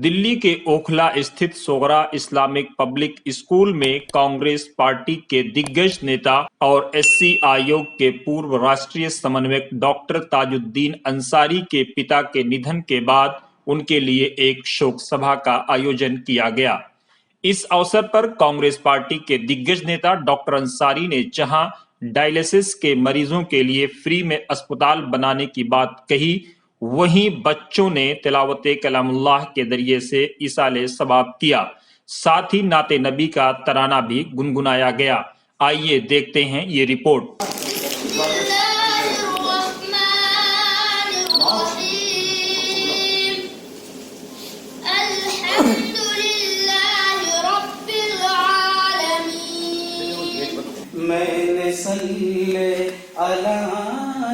दिल्ली के ओखला स्थित सोगरा Islamic public school में कांग्रेस पार्टी के दिग्गज नेता और एससी आयोग के पूर्व राष्ट्रीय समन्वयक डॉक्टर ताजुद्दीन अंसारी के पिता के निधन के बाद उनके लिए एक शोक सभा का आयोजन किया गया। इस अवसर पर कांग्रेस पार्टी के दिग्गज नेता डॉक्टर अंसारी ने जहां डायलिसिस के मरीजों के लिए फ्री में अस्पताल बनाने की बात कही, वहीं बच्चों ने तिलावत कलामुल्लाह के जरिए से इसाले सवाब किया। साथ ही नाते नबी का तराना भी गुनगुनाया गया। आइए देखते हैं ये रिपोर्ट। मैंने सल्ले अला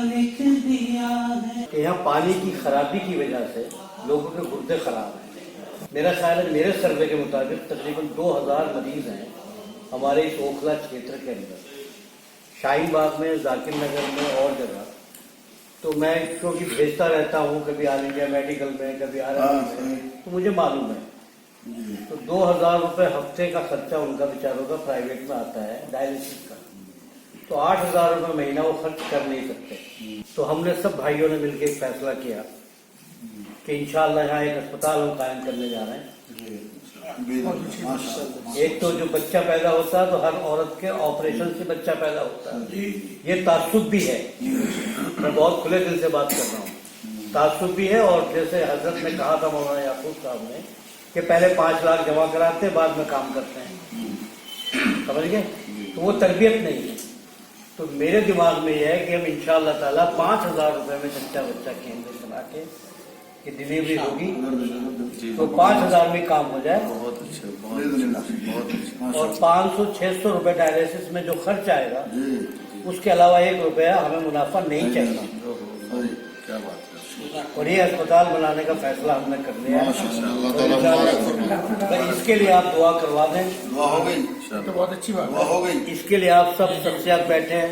लिख दिया है कि यहाँ पानी की खराबी की वजह से लोगों के गुर्दे खराब हैं। मेरा ख्याल है, मेरे सर्वे के मुताबिक तकरीबन 2000 मरीज हैं हमारे इस ओखला क्षेत्र के अंदर, शाहीन बाग में, जाकिर नगर में और जगह। तो मैं क्योंकि भेजता रहता हूँ, कभी ऑल इंडिया मेडिकल में, कभी RMS में, तो मुझे मालूम है। तो 2000 रुपये हफ्ते का खर्चा उनका बेचारों का प्राइवेट में आता है डायलिसिस का। तो 8000 रुपये महीना वो खर्च कर नहीं सकते। तो हमने सब भाइयों ने मिलकर एक फैसला किया कि इंशाअल्लाह यहाँ एक अस्पताल हम कायम करने जा रहे हैं। एक तो जो बच्चा पैदा होता है तो हर औरत के ऑपरेशन से बच्चा पैदा होता है, ये तासुब भी है। मैं बहुत खुले दिल से बात कर रहा हूँ, तासुब भी है। और जैसे हजरत ने कहा था मौलाना याकूब साहब ने कि पहले 5 लाख जमा कराते हैं, बाद में काम करते हैं, समझ गए? तो वो तरबियत नहीं है। तो मेरे दिमाग में यह है कि हम इंशाअल्लाह ताला 5000 रुपये में सच्चा बच्चा केंद्र चला के कि डिलीवरी होगी तो 5000 में काम हो जाए। बहुत अच्छा। और 500-600 रुपये डायलिसिस में जो खर्च आएगा, उसके अलावा 1 रुपया हमें मुनाफा नहीं चाहिए। क्या बात है। और ये अस्पताल बनाने का फैसला हमने कर लिया है। तो इसके लिए आप दुआ करवा दें। दुआ हो गई, तो बहुत अच्छी बात हो गई। इसके लिए आप सब शख्सियत बैठे हैं,